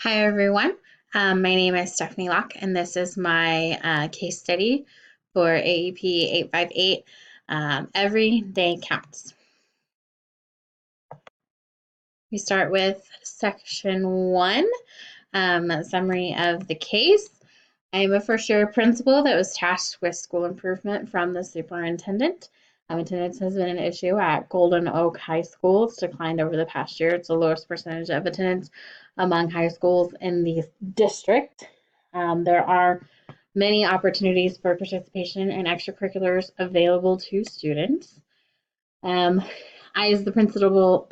Hi, everyone. My name is Stephanie Locke, and this is my case study for AEP 858, Every Day Counts. We start with Section 1, summary of the case. I am a first-year principal that was tasked with school improvement from the superintendent. Attendance has been an issue at Golden Oak High School. It's declined over the past year. It's the lowest percentage of attendance among high schools in the district. There are many opportunities for participation in extracurriculars available to students. I, as the principal,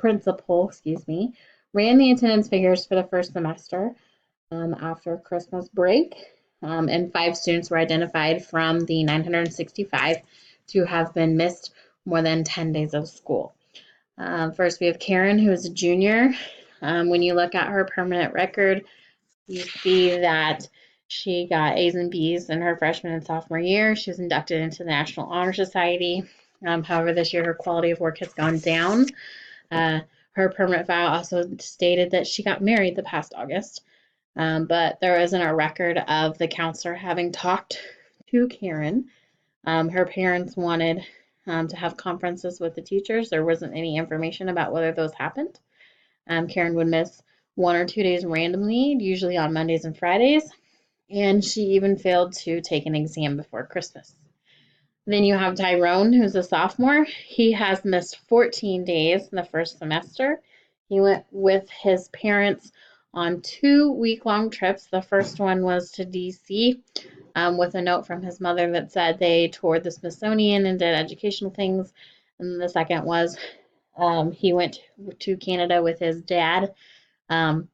ran the attendance figures for the first semester after Christmas break, and 5 students were identified from the 965 to have been missed more than 10 days of school. First, we have Karen, who is a junior. When you look at her permanent record, you see that she got A's and B's in her freshman and sophomore year. She was inducted into the National Honor Society. However, this year her quality of work has gone down. Her permanent file also stated that she got married the past August, but there isn't a record of the counselor having talked to Karen. Her parents wanted to have conferences with the teachers. There wasn't any information about whether those happened. Karen would miss 1 or 2 days randomly, usually on Mondays and Fridays, and she even failed to take an exam before Christmas. Then you have Tyrone, who's a sophomore. He has missed 14 days in the first semester. He went with his parents on 2 week-long trips. The first one was to DC with a note from his mother that said they toured the Smithsonian and did educational things. And the second was he went to Canada with his dad, and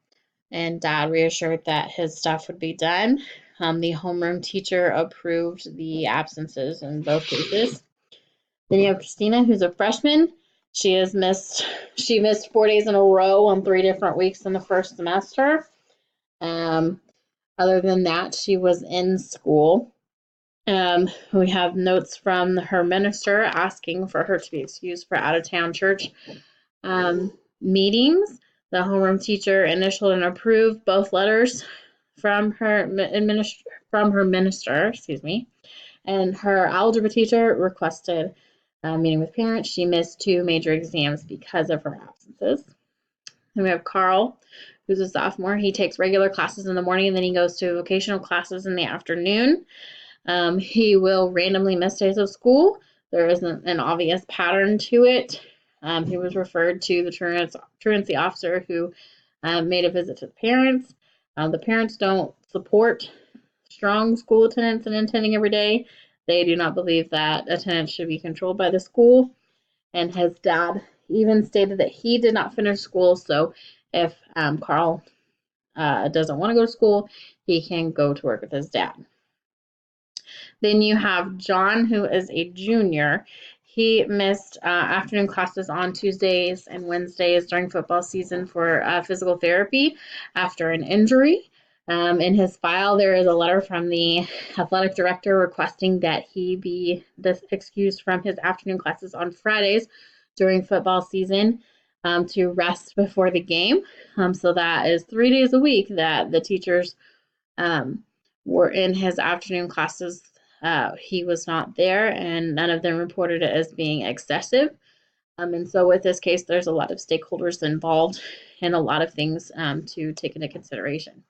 Dad reassured that his stuff would be done. The homeroom teacher approved the absences in both cases. Then you have Christina, who's a freshman. She missed 4 days in a row on 3 different weeks in the first semester. Other than that, she was in school. We have notes from her minister asking for her to be excused for out-of-town church meetings. The homeroom teacher initialed and approved both letters from her minister, and her algebra teacher requested a meeting with parents. She missed 2 major exams because of her absences. Then we have Carl, who's a sophomore. He takes regular classes in the morning, and then he goes to vocational classes in the afternoon. He will randomly miss days of school. There isn't an obvious pattern to it. He was referred to the truancy officer who made a visit to the parents. The parents don't support strong school attendance and attending every day. They do not believe that attendance should be controlled by the school. And his dad even stated that he did not finish school, so if Carl doesn't want to go to school, he can go to work with his dad. Then you have John, who is a junior. He missed afternoon classes on Tuesdays and Wednesdays during football season for physical therapy after an injury. In his file, there is a letter from the athletic director requesting that he be excused from his afternoon classes on Fridays during football season to rest before the game. So that is 3 days a week that the teachers were in his afternoon classes. He was not there, and none of them reported it as being excessive. And so with this case, there's a lot of stakeholders involved and a lot of things to take into consideration.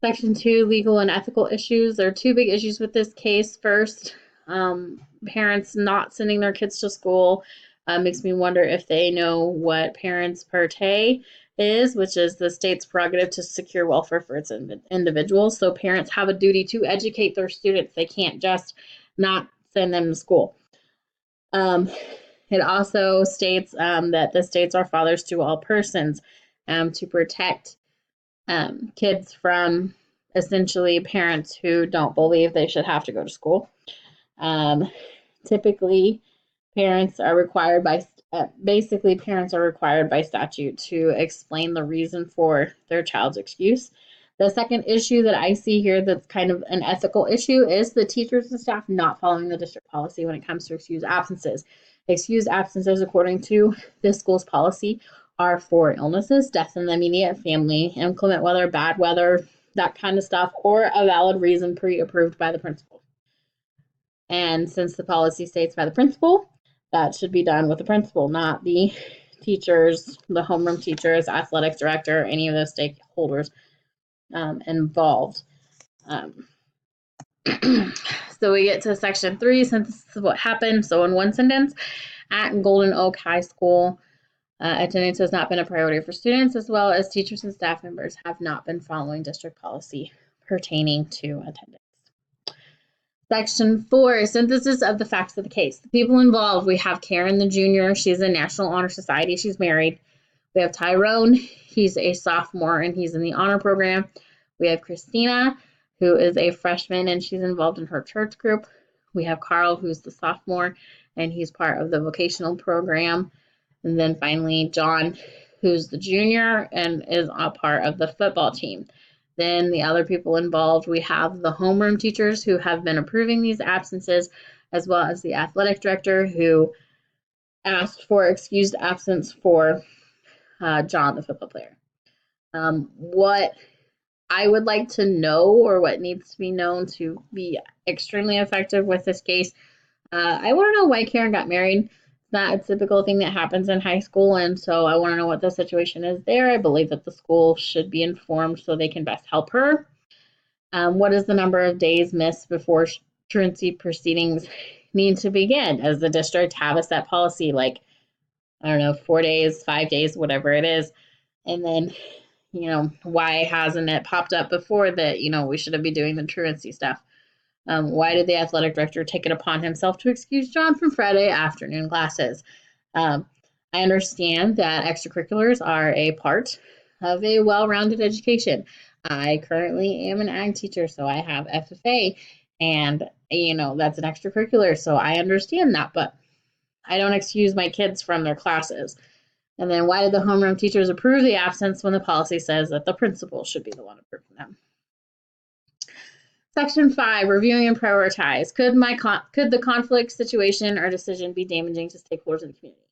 Section 2, legal and ethical issues. There are 2 big issues with this case. First, parents not sending their kids to school makes me wonder if they know what parents per te is, which is the state's prerogative to secure welfare for its individuals. So parents have a duty to educate their students. They can't just not send them to school. It also states that the states are fathers to all persons to protect kids from essentially parents who don't believe they should have to go to school. Typically, parents are required by statute to explain the reason for their child's excuse. The second issue that I see here that's kind of an ethical issue is the teachers and staff not following the district policy when it comes to excused absences. Excused absences, according to this school's policy, are for illnesses, death in the immediate family, inclement weather, bad weather, that kind of stuff, or a valid reason pre-approved by the principal. And since the policy states by the principal, that should be done with the principal, not the teachers, the homeroom teachers, athletic director, any of those stakeholders involved. So we get to section 3, since this is what happened. So in one sentence, at Golden Oak High School, attendance has not been a priority for students, as well as teachers and staff members have not been following district policy pertaining to attendance. Section 4, synthesis of the facts of the case. The people involved, we have Karen the junior. She's in National Honor Society. She's married. We have Tyrone. He's a sophomore and he's in the honor program. We have Christina, who is a freshman and she's involved in her church group. We have Carl, who's the sophomore and he's part of the vocational program. And then finally, John, who's the junior and is a part of the football team. Then the other people involved, we have the homeroom teachers who have been approving these absences, as well as the athletic director who asked for excused absence for John, the football player. What I would like to know, or what needs to be known to be extremely effective with this case, I want to know why Karen got married. It's not a typical thing that happens in high school, and so I want to know what the situation is there. I believe that the school should be informed so they can best help her. What is the number of days missed before truancy proceedings need to begin? Does the district have a set policy, like, I don't know, 4 days, 5 days, whatever it is? And then, why hasn't it popped up before that, we should be doing the truancy stuff? Why did the athletic director take it upon himself to excuse John from Friday afternoon classes? I understand that extracurriculars are a part of a well-rounded education. I currently am an ag teacher, so I have FFA, and that's an extracurricular, so I understand that, but I don't excuse my kids from their classes. And then why did the homeroom teachers approve the absence when the policy says that the principal should be the one approving them? Section 5, reviewing and prioritize. Could the conflict situation or decision be damaging to stakeholders in the community?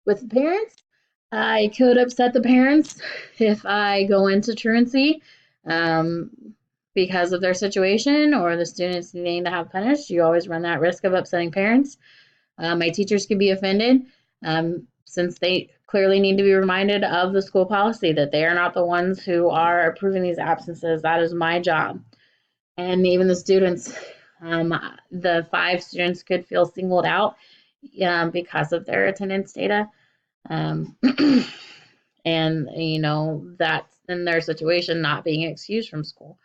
With the parents, I could upset the parents if I go into truancy because of their situation or the students needing to have punished. You always run that risk of upsetting parents. My teachers could be offended since they clearly need to be reminded of the school policy that they are not the ones who are approving these absences. That is my job. And even the students, the 5 students could feel singled out because of their attendance data. And, that's in their situation, not being excused from school.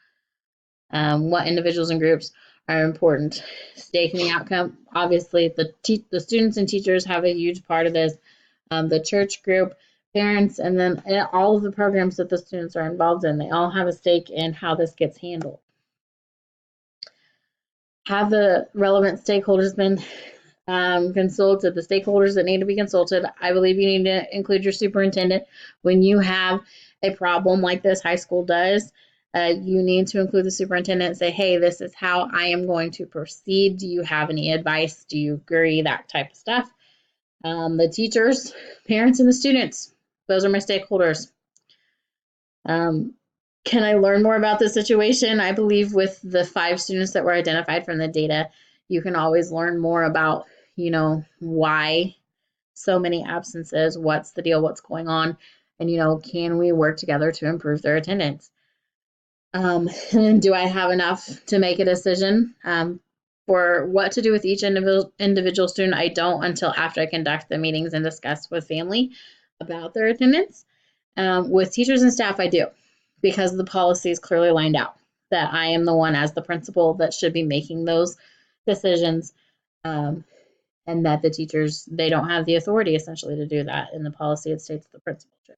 What individuals and groups are important. Stake in the outcome. Obviously, the students and teachers have a huge part of this. The church group, parents, and then all of the programs that the students are involved in, they all have a stake in how this gets handled. Have the relevant stakeholders been consulted? The stakeholders that need to be consulted, I believe you need to include your superintendent. When you have a problem like this high school does, you need to include the superintendent and say, hey, this is how I am going to proceed. Do you have any advice? Do you agree? That type of stuff. The teachers, parents, and the students, those are my stakeholders. Can I learn more about the situation? I believe with the 5 students that were identified from the data, you can always learn more about, why so many absences, what's the deal, what's going on, and, can we work together to improve their attendance? And do I have enough to make a decision for what to do with each individual student? I don't until after I conduct the meetings and discuss with family about their attendance. With teachers and staff, I do, because the policy is clearly lined out that I am the one as the principal that should be making those decisions, and that the teachers, they don't have the authority essentially to do that. In the policy, it states the principal should.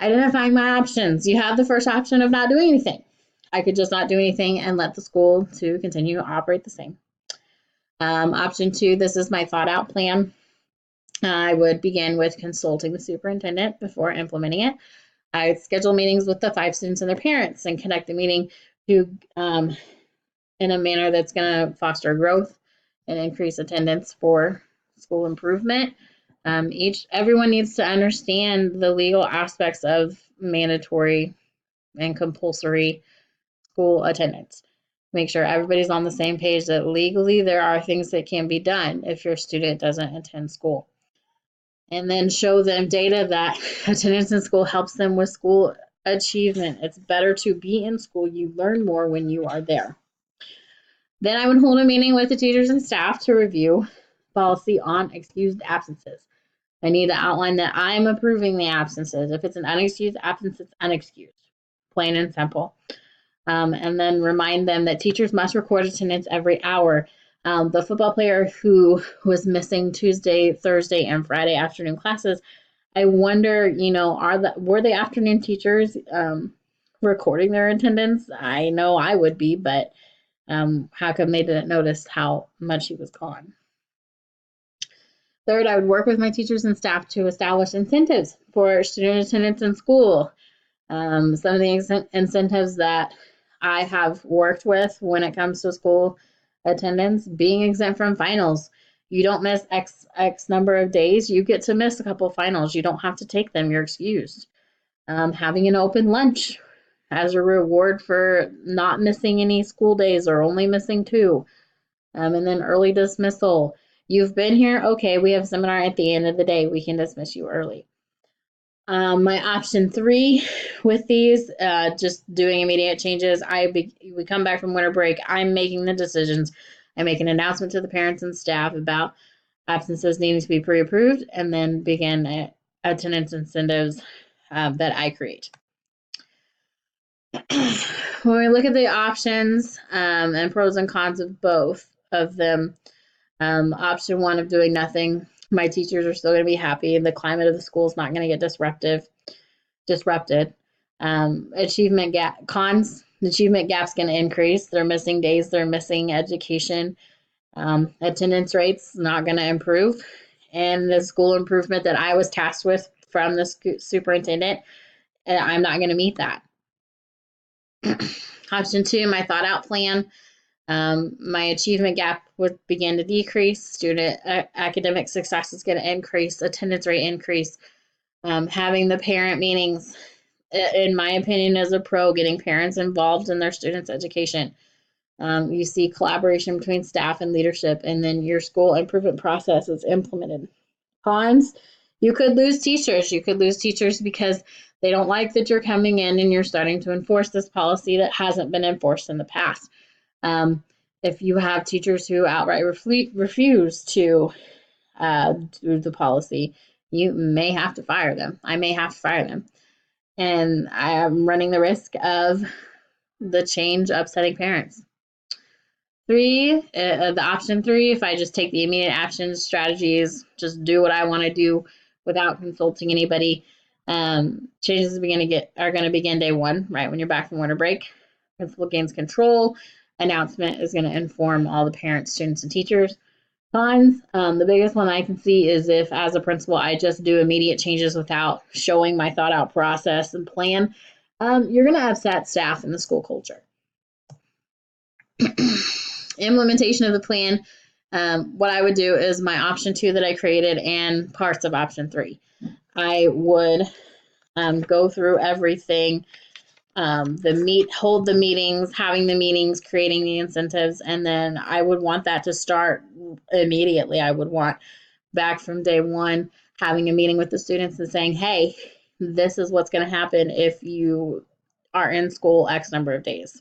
Identifying my options. You have the first option of not doing anything. I could just not do anything and let the school to continue to operate the same. Option 2, this is my thought out plan. I would begin with consulting the superintendent before implementing it. I would schedule meetings with the 5 students and their parents and conduct the meeting to in a manner that's going to foster growth and increase attendance for school improvement. Everyone needs to understand the legal aspects of mandatory and compulsory school attendance. Make sure everybody's on the same page that legally there are things that can be done if your student doesn't attend school. And then show them data that attendance in school helps them with school achievement. It's better to be in school. You learn more when you are there. Then I would hold a meeting with the teachers and staff to review policy on excused absences. I need to outline that I'm approving the absences. If it's an unexcused absence, it's unexcused, plain and simple. And then remind them that teachers must record attendance every hour. The football player who was missing Tuesday, Thursday, and Friday afternoon classes, I wonder, were the afternoon teachers recording their attendance? I know I would be, but how come they didn't notice how much he was gone? Third, I would work with my teachers and staff to establish incentives for student attendance in school. Some of the incentives that I have worked with when it comes to school attendance, being exempt from finals. You don't miss X number of days, you get to miss a couple finals. You don't have to take them, you're excused. Having an open lunch as a reward for not missing any school days or only missing 2. And then early dismissal. You've been here, okay, we have a seminar at the end of the day, we can dismiss you early. My option 3 with these, just doing immediate changes. We come back from winter break, I'm making the decisions. I make an announcement to the parents and staff about absences needing to be pre-approved, and then begin attendance incentives that I create. When we look at the options and pros and cons of both of them, option 1 of doing nothing, my teachers are still going to be happy, and the climate of the school is not going to get disrupted. Achievement gap cons. The achievement gap's going to increase. They're missing days. They're missing education. Attendance rates not going to improve. And the school improvement that I was tasked with from the superintendent, I'm not going to meet that. Option 2, my thought out plan. My achievement gap would begin to decrease. Student academic success is going to increase. Attendance rate increase. Having the parent meetings, in my opinion, is a pro. Getting parents involved in their students' education. You see collaboration between staff and leadership, and then your school improvement process is implemented. Cons, you could lose teachers. You could lose teachers because they don't like that you're coming in and you're starting to enforce this policy that hasn't been enforced in the past. If you have teachers who outright refuse to do the policy, you may have to fire them. I may have to fire them. And I am running the risk of the change upsetting parents. 3, the option 3, if I just take the immediate actions, strategies, just do what I want to do without consulting anybody, changes are going to begin day 1, right when you're back from winter break. Principal gains control. Announcement is going to inform all the parents, students, and teachers. Cons, the biggest one I can see is if, as a principal, I just do immediate changes without showing my thought out process and plan, you're going to upset staff in the school culture. Implementation of the plan, what I would do is my option 2 that I created and parts of option 3. I would go through everything, hold the meetings, having the meetings, creating the incentives, and then I would want that to start immediately. I would want back from day 1 having a meeting with the students and saying, hey, this is what's going to happen if you are in school X number of days.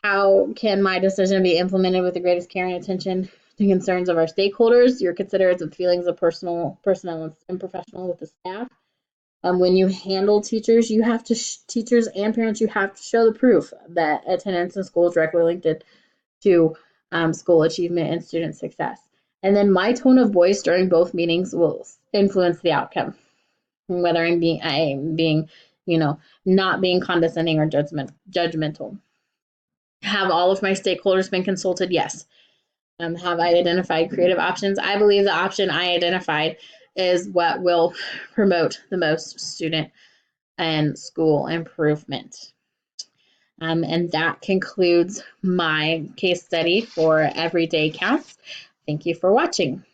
How can my decision be implemented with the greatest care and attention to concerns of our stakeholders? You're considerate of the feelings of personnel and professional with the staff. When you handle teachers, you have to teachers and parents, you have to show the proof that attendance in school is directly linked to school achievement and student success. And then my tone of voice during both meetings will influence the outcome, whether I'm being, not being condescending or judgmental. Have all of my stakeholders been consulted? Yes. Have I identified creative options? I believe the option I identified is what will promote the most student and school improvement. And that concludes my case study for Everyday Counts. Thank you for watching.